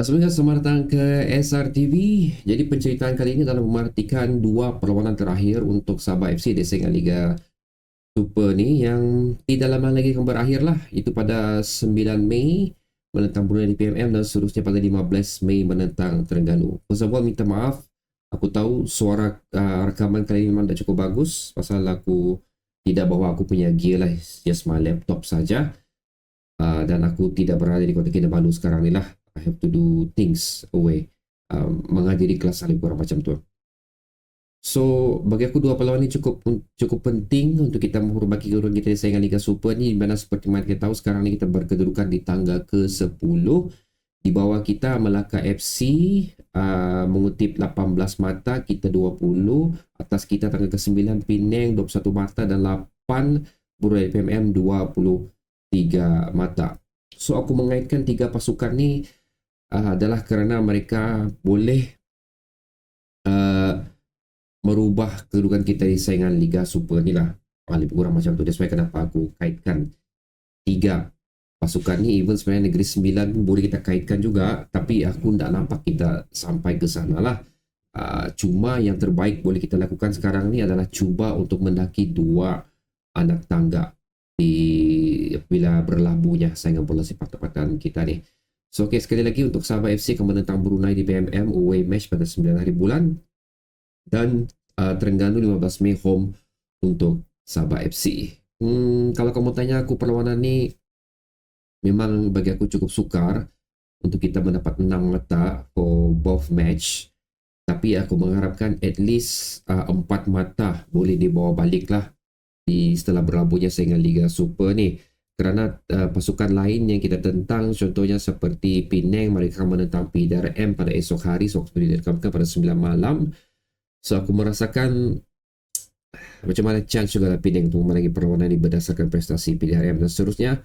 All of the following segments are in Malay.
Assalamualaikum, selamat datang ke SRTV. Jadi penceritaan kali ini adalah memerhatikan dua perlawanan terakhir untuk Sabah FC di Saingan Liga Super ni yang tidak lama lagi akan berakhir lah. Itu pada 9 Mei menentang Brunei di PMM dan seterusnya pada 15 Mei menentang Terengganu. First of all, minta maaf. Aku tahu suara rekaman kali ini memang tak cukup bagus pasal aku tidak bawa aku punya gear lah. Just my laptop saja. Dan aku tidak berada di Kota Kinabalu sekarang ni lah. I have to do things away. Menghadiri kelas lebih kurang macam tu. So, bagi aku dua perlawanan ni cukup penting untuk kita memperbaiki kedudukan kita di saingan Liga Super ni, di mana seperti mana kita tahu sekarang ni kita berkedudukan di tangga ke-10. Di bawah kita Melaka FC mengutip 18 mata, kita 20. Atas kita tangga ke-9 Penang 21 mata dan 8 Brunei PMM 23 mata. So aku mengaitkan tiga pasukan ni adalah kerana mereka boleh uh, merubah kedudukan kita di saingan Liga Super ni lah. Lebih kurang macam tu. That's why kenapa aku kaitkan tiga pasukan ni. Even sebenarnya Negeri Sembilan pun boleh kita kaitkan juga. Tapi aku tak nampak kita sampai ke sana lah. Cuma yang terbaik boleh kita lakukan sekarang ni adalah cuba untuk mendaki dua anak tangga bila berlabuhnya saingan bola sepak tempatan kita ni. So okay, sekali lagi untuk Sabah FC akan menentang Brunei di PMM away match pada 9 hari bulan. Dan Terengganu 15 Mei home untuk Sabah FC. Kalau kamu tanya aku perlawanan ni memang bagi aku cukup sukar untuk kita mendapat 6 mata for both match. Tapi aku mengharapkan at least 4 mata boleh dibawa balik lah setelah berlabuhnya saingan Liga Super ni. Kerana pasukan lain yang kita tentang contohnya seperti Penang, mereka akan menentang PDRM pada esok hari, seperti direkamkan pada 9 malam. So aku merasakan macam mana chance juga lah Penang untuk memenangi perlawanan ini berdasarkan prestasi PDRM dan seterusnya.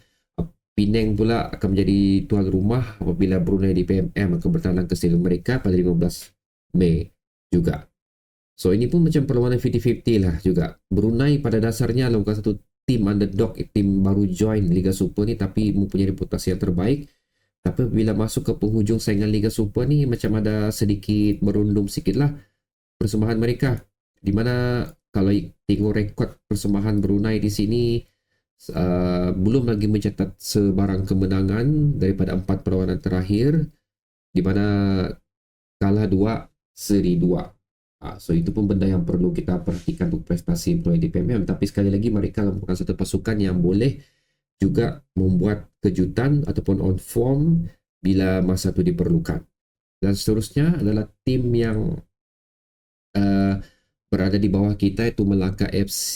Penang pula akan menjadi tuan rumah apabila Brunei di PMM akan bertandang ke stadium mereka pada 15 Mei juga. So ini pun macam perlawanan 50-50 lah juga. Brunei pada dasarnya adalah bukan satu tim underdog, tim baru join Liga Super ni tapi mempunyai reputasi yang terbaik. Tapi bila masuk ke penghujung saingan Liga Super ni macam ada sedikit merundum sikit lah persembahan mereka, di mana kalau tengok rekod persembahan Brunei di sini belum lagi mencatat sebarang kemenangan daripada 4 perlawanan terakhir, di mana kalah 2, seri 2. So itu pun benda yang perlu kita perhatikan untuk prestasi Brunei di PMM. Tapi sekali lagi mereka merupakan satu pasukan yang boleh juga membuat kejutan ataupun on form bila masa itu diperlukan. Dan seterusnya adalah tim yang berada di bawah kita iaitu Melaka FC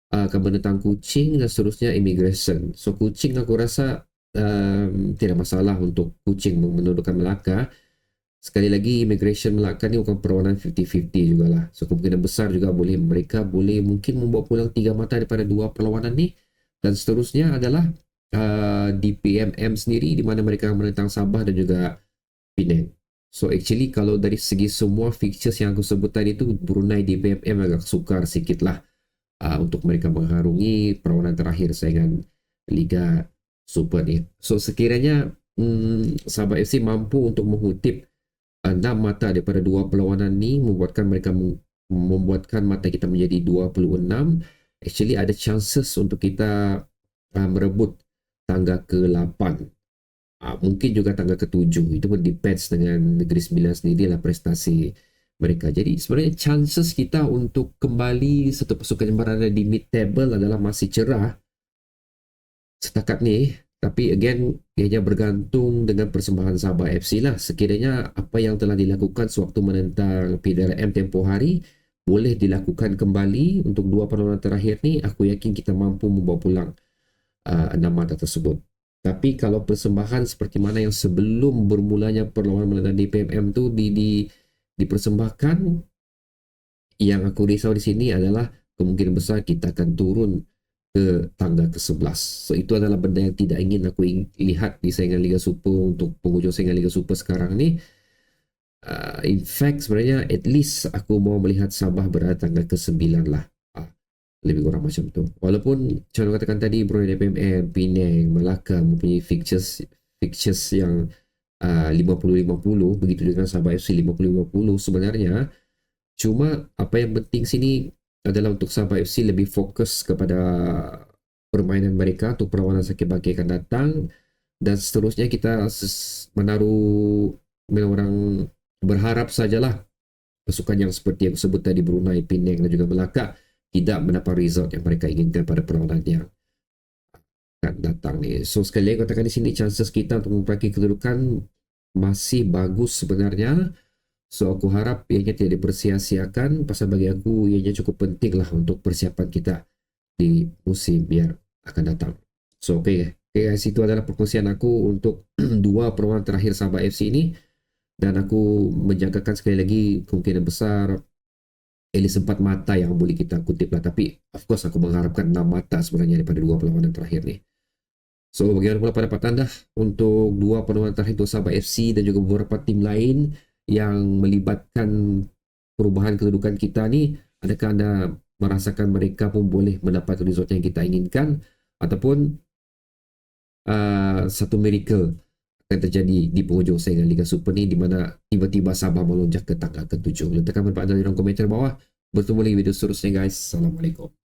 akan menentang Kuching dan seterusnya Immigration. So Kuching aku rasa tidak masalah untuk Kuching menundukkan Melaka. Sekali lagi Immigration Melaka ni bukan perlawanan 50-50 jugalah. So kemungkinan besar juga mereka boleh mungkin membawa pulang 3 mata daripada 2 perlawanan ni. Dan seterusnya adalah di PMM sendiri di mana mereka akan menentang Sabah dan juga Penang. So actually kalau dari segi semua fixtures yang aku sebut tadi tu, Brunei di PMM agak sukar sikit lah untuk mereka mengharungi perlawanan terakhir saingan Liga Super ni. So sekiranya Sabah FC mampu untuk mengutip 6 mata daripada 2 perlawanan ni, membuatkan mata kita menjadi 26, actually ada chances untuk kita merebut tangga ke-8. Mungkin juga tangga ke-7. Itu pun depends dengan Negeri Sembilan sendiri lah prestasi mereka. Jadi sebenarnya chances kita untuk kembali satu pasukan yang berada di mid table adalah masih cerah setakat ni. Tapi again, ianya bergantung dengan persembahan Sabah FC lah. Sekiranya apa yang telah dilakukan sewaktu menentang PDRM tempoh hari boleh dilakukan kembali untuk 2 perlawanan terakhir ni, aku yakin kita mampu membawa pulang 6 mata tersebut. Tapi kalau persembahan seperti mana yang sebelum bermulanya perlawanan menentang DPMM tu dipersembahkan, yang aku risau di sini adalah kemungkinan besar kita akan turun ke tangga ke-11. So itu adalah benda yang tidak ingin aku lihat di saingan Liga Super untuk penghujung saingan Liga Super sekarang ni. In fact sebenarnya at least aku mau melihat Sabah berada tangga ke-9 lah. Lebih kurang macam tu. Walaupun macam katakan tadi Brunei DPMM, Penang, Melaka mempunyai fixtures yang 50-50, begitu dengan Sabah FC 50-50 sebenarnya. Cuma apa yang penting sini adalah untuk Sabah FC lebih fokus kepada permainan mereka untuk perlawanan Sakit Baki akan datang, dan seterusnya kita menaruh orang berharap sajalah pasukan yang seperti yang sebut tadi, Brunei, Penang dan juga Melaka, tidak mendapat result yang mereka inginkan pada perlawanan yang akan datang ni. So sekali lagi katakan di sini, chances kita untuk memperbaiki kedudukan masih bagus sebenarnya. So aku harap ianya tidak dipersia-siakan, pasal bagi aku ianya cukup penting lah untuk persiapan kita di musim yang akan datang. So okay guys, itu adalah perkongsian aku untuk dua perlawanan terakhir Sabah FC ini, dan aku menjagakan sekali lagi kemungkinan besar at least 4 mata yang boleh kita kutip lah, tapi of course aku mengharapkan 6 mata sebenarnya daripada dua perlawanan terakhir ni. So bagaimana pula pendapat anda untuk dua perlawanan terakhir untuk Sabah FC dan juga beberapa tim lain yang melibatkan perubahan kedudukan kita ni? Adakah anda merasakan mereka pun boleh mendapat result yang kita inginkan, ataupun satu miracle akan terjadi di penghujung saingan Liga Super ni, di mana tiba-tiba Sabah melonjak ke tangga ke-7? Letakkan pendapat anda di dalam komentar bawah. Bertemu lagi video seterusnya guys. Assalamualaikum.